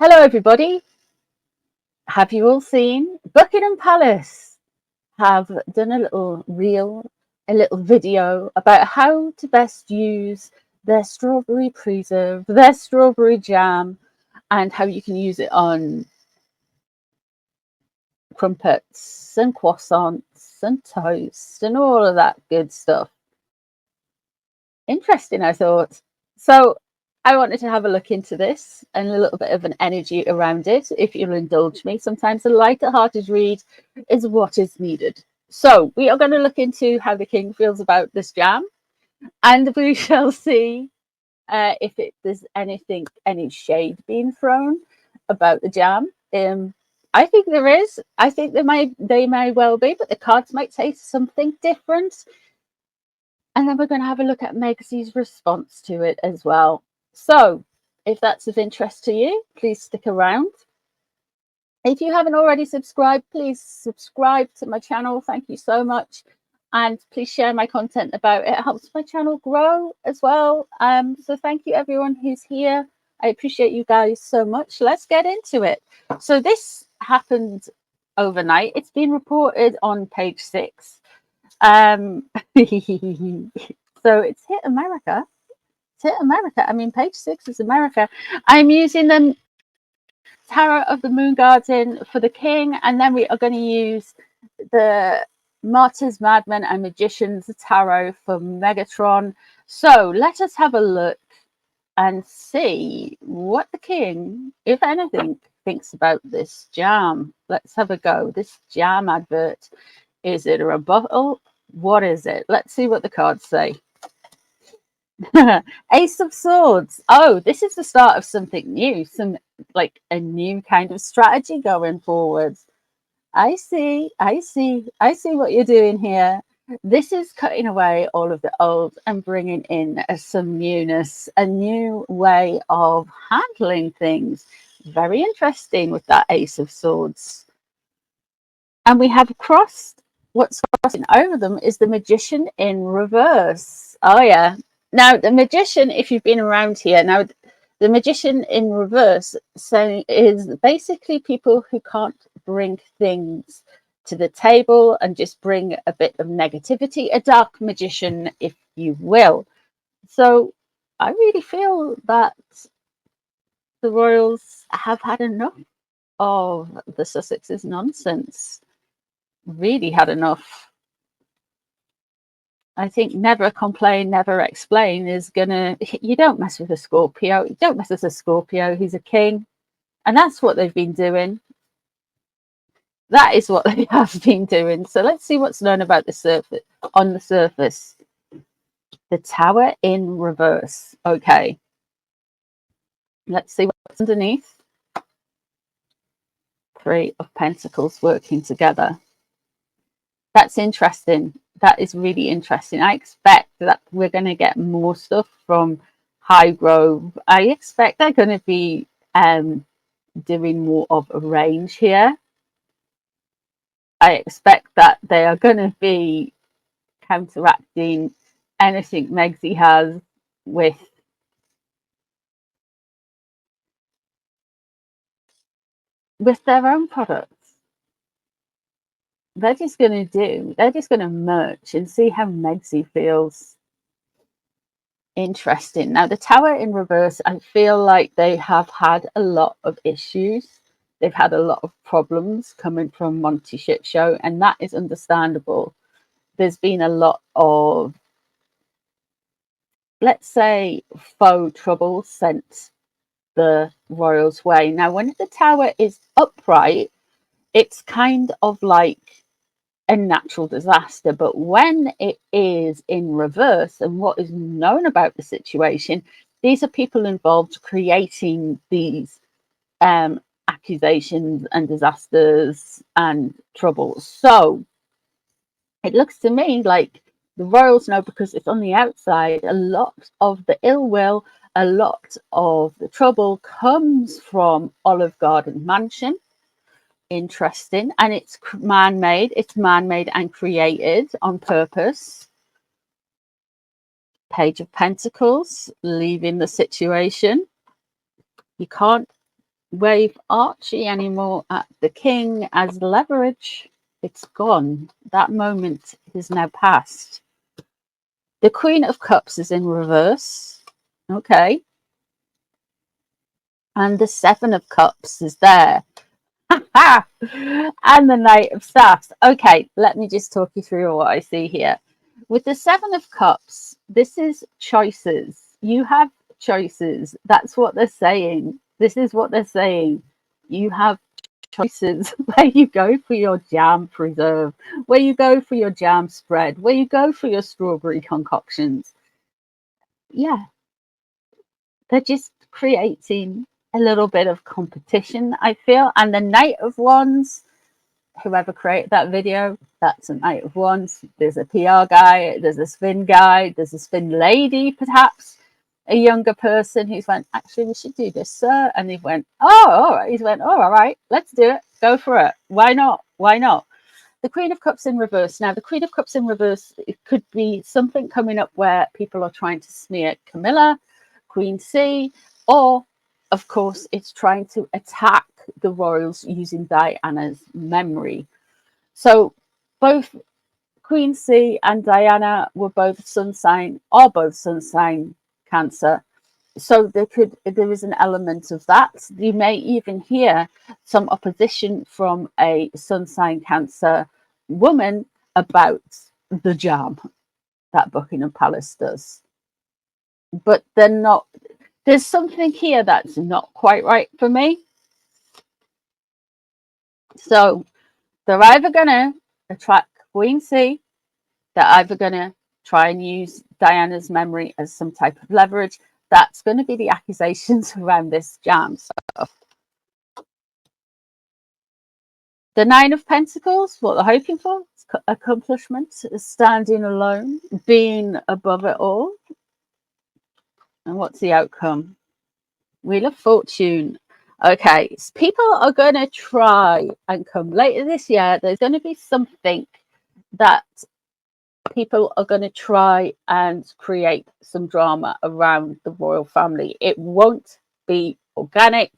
Hello everybody. Have you all seen Buckingham Palace have done a little reel, a little video about how to best use their strawberry preserve, their strawberry jam, and how you can use it on crumpets and croissants and toast and all of that good stuff. Interesting, I thought. So I wanted to have a look into this and a little bit of an energy around it, if you'll indulge me. Sometimes a lighter-hearted read is what is needed. So we are going to look into how the king feels about this jam, and we shall see if there's any shade being thrown about the jam. I think there is. I think they may well be, but the cards might say something different. And then we're going to have a look at Megsys' response to it as well. So if that's of interest to you, please stick around. If you haven't already subscribed, please subscribe to my channel. Thank you so much. And please share my content about it. It helps my channel grow as well. So thank you everyone who's here. I appreciate you guys so much. Let's get into it. So this happened overnight. It's been reported on page 6. So it's hit America. It's hit America. I mean, page 6 is America. I'm using the Tarot of the Moon Garden for the king, and then we are going to use the Martyrs, Madmen, and Magicians Tarot for Megatron. So let us have a look and see what the king, if anything, thinks about this jam. Let's have a go. This jam advert. Is it a rebuttal? What is it? Let's see what the cards say. Ace of Swords. Oh, this is the start of something new. Like a new kind of strategy going forward. I see what you're doing here. This is cutting away all of the old and bringing in some newness, a new way of handling things. Very interesting with that Ace of Swords. And we have what's crossing over them is the Magician in reverse. Oh yeah. Now the Magician, if you've been around here, now the Magician in reverse is basically people who can't bring things to the table and just bring a bit of negativity, a dark magician, if you will. So I really feel that the royals have had enough of the Sussexes nonsense. Really had enough. I think never complain, never explain is gonna, you don't mess with a Scorpio. You don't mess with a Scorpio. He's a king. And that's what they've been doing. That is what they have been doing. So let's see what's known about the surface, on the surface. The Tower in reverse. Okay. Let's see what's underneath. 3 of Pentacles working together. That's interesting. That is really interesting. I expect that we're going to get more stuff from Highgrove. I expect they're going to be doing more of a range here. I expect that they are going to be counteracting anything Megsy has with their own products. They're just going to merch and see how Megsy feels. Interesting. Now, the Tower in reverse, I feel like they have had a lot of issues. They've had a lot of problems coming from Monty Shit Show, and that is understandable. There's been a lot of, let's say, faux trouble sent the royals' way. Now, when the Tower is upright, it's kind of like a natural disaster, but when it is in reverse, and what is known about the situation, these are people involved creating these accusations and disasters and troubles. So it looks to me like the royals know, because it's on the outside, a lot of the ill will, a lot of the trouble comes from Olive Garden Mansion. Interesting. And it's man-made. It's man-made and created on purpose. Page of Pentacles, leaving the situation. You can't wave Archie anymore at the king as leverage. It's gone. That moment is now past. The Queen of Cups is in reverse. Okay. And the Seven of Cups is there. And the Knight of Staffs. Okay, let me just talk you through what I see here. With the Seven of Cups, this is choices. You have choices. That's what they're saying. This is what they're saying. You have choices where you go for your jam preserve, where you go for your jam spread, where you go for your strawberry concoctions. Yeah, they're just creating a little bit of competition, I feel. And the Knight of Wands, whoever created that video, that's a Knight of Wands. There's a PR guy, there's a spin guy, there's a spin lady, perhaps a younger person who's went, actually, we should do this, sir. And he went, oh, all right. He's went, oh, all right, let's do it. Go for it. Why not? Why not? The Queen of Cups in reverse. Now, the Queen of Cups in reverse, it could be something coming up where people are trying to smear Camilla, Queen C, or, of course, it's trying to attack the royals using Diana's memory. So both Queen C and Diana were both sun sign, are both sun sign Cancer. So there is an element of that. You may even hear some opposition from a sun sign Cancer woman about the jam that Buckingham Palace does. But they're not, there's something here that's not quite right for me. So they're either going to attract Queen C, they're either going to try and use Diana's memory as some type of leverage. That's going to be the accusations around this jam stuff. The Nine of Pentacles, what they're hoping for, accomplishment, standing alone, being above it all. And what's the outcome? Wheel of Fortune. Okay, so people are going to try and come later this year. There's going to be something that people are going to try and create some drama around the royal family. It won't be organic.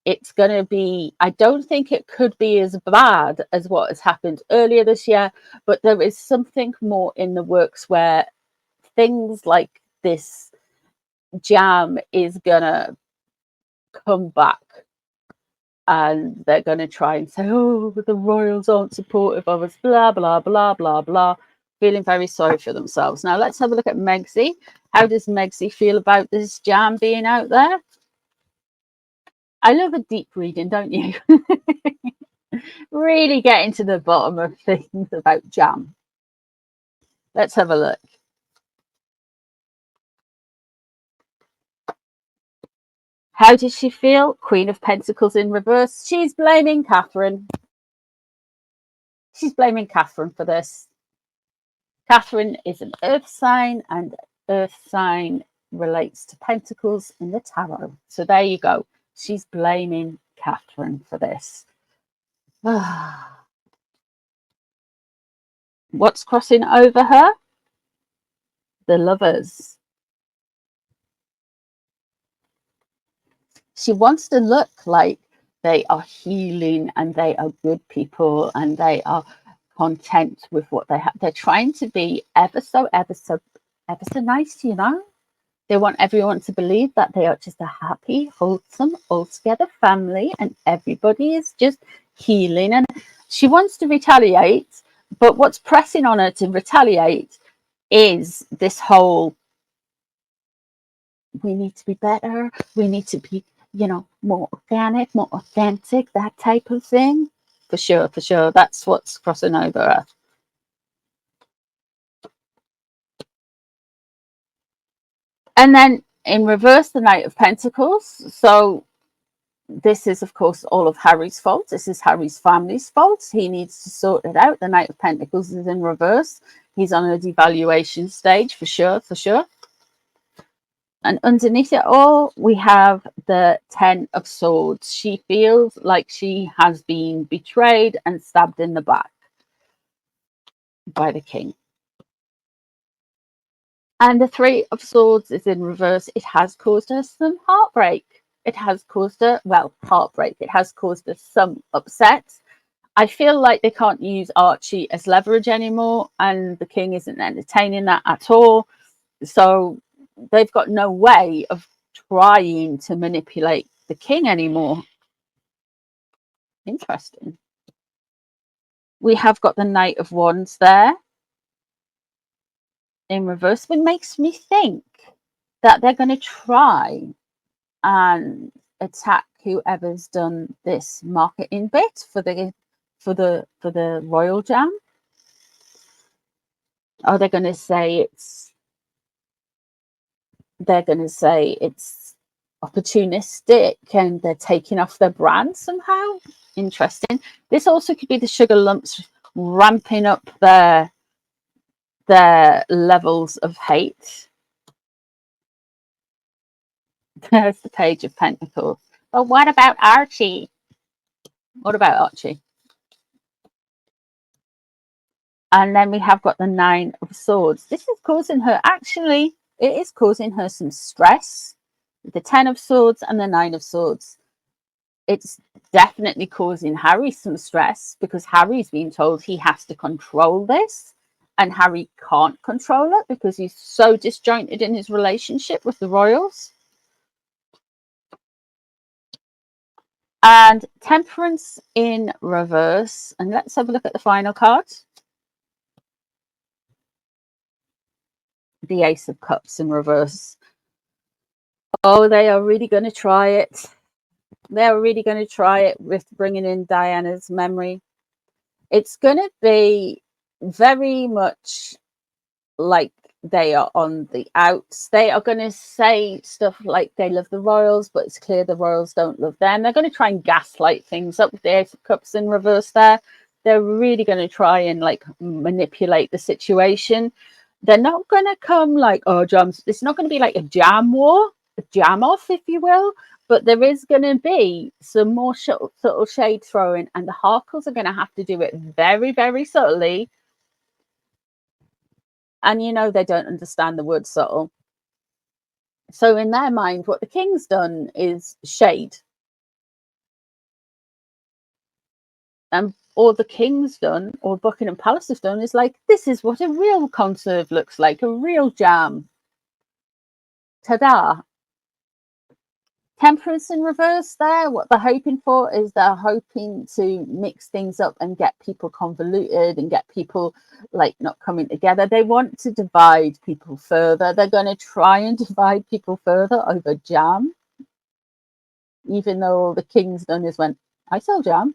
It's going to be, I don't think it could be as bad as what has happened earlier this year, but there is something more in the works where things like this jam is going to come back. And they're going to try and say, oh, the royals aren't supportive of us, blah, blah, blah, blah, blah. Feeling very sorry for themselves. Now, let's have a look at Megsy. How does Megsy feel about this jam being out there? I love a deep reading, don't you? Really getting to the bottom of things about jam. Let's have a look. How does she feel? Queen of Pentacles in reverse. She's blaming Catherine. She's blaming Catherine for this. Catherine is an earth sign, and earth sign relates to pentacles in the tarot. So there you go. She's blaming Catherine for this. What's crossing over her? The Lovers. She wants to look like they are healing and they are good people and they are content with what they have. They're trying to be ever so nice, you know. They want everyone to believe that they are just a happy, wholesome, all-together family and everybody is just healing. And she wants to retaliate, but what's pressing on her to retaliate is this whole, we need to be better, we need to be, you know, more organic, more authentic, that type of thing. For sure, for sure. That's what's crossing over her. And then in reverse, the Knight of Pentacles. So this is, of course, all of Harry's fault. This is Harry's family's fault. He needs to sort it out. The Knight of Pentacles is in reverse. He's on a devaluation stage, for sure, for sure. And underneath it all, we have the Ten of Swords. She feels like she has been betrayed and stabbed in the back by the king. And the Three of Swords is in reverse. It has caused her some heartbreak. it has caused her, well, heartbreak. It has caused her some upset. I feel like they can't use Archie as leverage anymore, and the king isn't entertaining that at all. So they've got no way of trying to manipulate the king anymore. Interesting. We have got the Knight of Wands there in reverse, which makes me think that they're going to try and attack whoever's done this marketing bit for the royal jam. Oh, they're going to say it's opportunistic and they're taking off their brand somehow. Interesting. This also could be the sugar lumps ramping up their levels of hate. There's the Page of Pentacles. But what about Archie? What about Archie? And then we have got the Nine of Swords. This is causing her, actually, it is causing her some stress. The Ten of Swords and the Nine of Swords. It's definitely causing Harry some stress because Harry's being told he has to control this. And Harry can't control it because he's so disjointed in his relationship with the royals. And Temperance in reverse. And let's have a look at the final card. The Ace of Cups in reverse. Oh, they are really going to try it. They're really going to try it with bringing in Diana's memory. It's going to be very much like they are on the outs. They are going to say stuff like they love the royals, but it's clear the royals don't love them. They're going to try and gaslight things up with the Ace of Cups in reverse there. They're really going to try and like manipulate the situation. They're not going to come like, oh, jams. It's not going to be like a jam war, a jam off, if you will. But there is going to be some more subtle shade throwing, and the Harkles are going to have to do it very, very subtly. And you know they don't understand the word subtle. So in their mind, what the king's done is shade. And all the king's done, or Buckingham Palace has done, is like, this is what a real conserve looks like, a real jam. Ta-da. Temperance in reverse there. What they're hoping for is they're hoping to mix things up and get people convoluted and get people like not coming together. They want to divide people further. They're going to try and divide people further over jam. Even though all the king's done is went, I sell jam.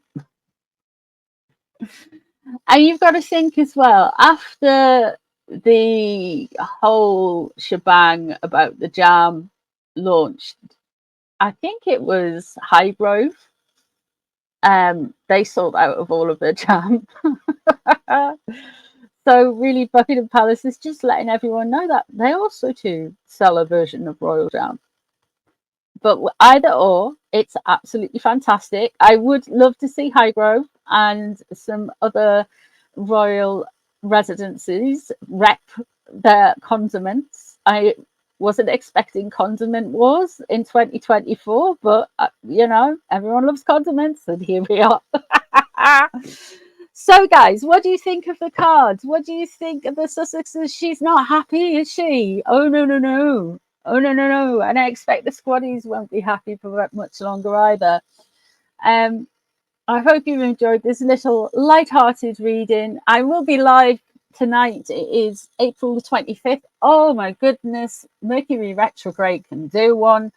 And you've got to think as well, after the whole shebang about the jam launched, I think it was Highgrove. They sold out of all of their jam. So really Buckingham Palace is just letting everyone know that they also too sell a version of royal jam. But either or, it's absolutely fantastic. I would love to see Highgrove and some other royal residences rep their condiments. I wasn't expecting condiment wars in 2024, but you know, everyone loves condiments, and here we are. So guys, what do you think of the cards? What do you think of the Sussexes? She's not happy, is she? Oh no. Oh no. And I expect the squaddies won't be happy for much longer either. I hope you enjoyed this little light-hearted reading. I will be live tonight. It is April the 25th. Oh my goodness, Mercury retrograde can do one.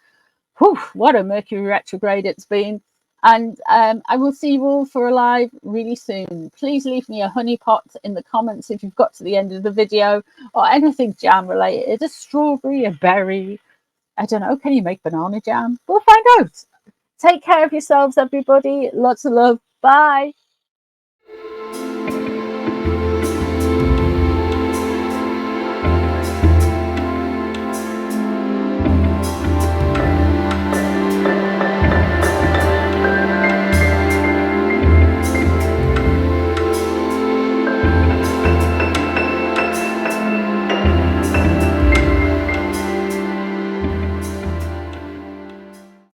Whew, what a Mercury retrograde it's been. And I will see you all for a live really soon. Please leave me a honey pot in the comments if you've got to the end of the video, or anything jam related, a strawberry, a berry. I don't know, can you make banana jam? We'll find out. Take care of yourselves, everybody. Lots of love. Bye.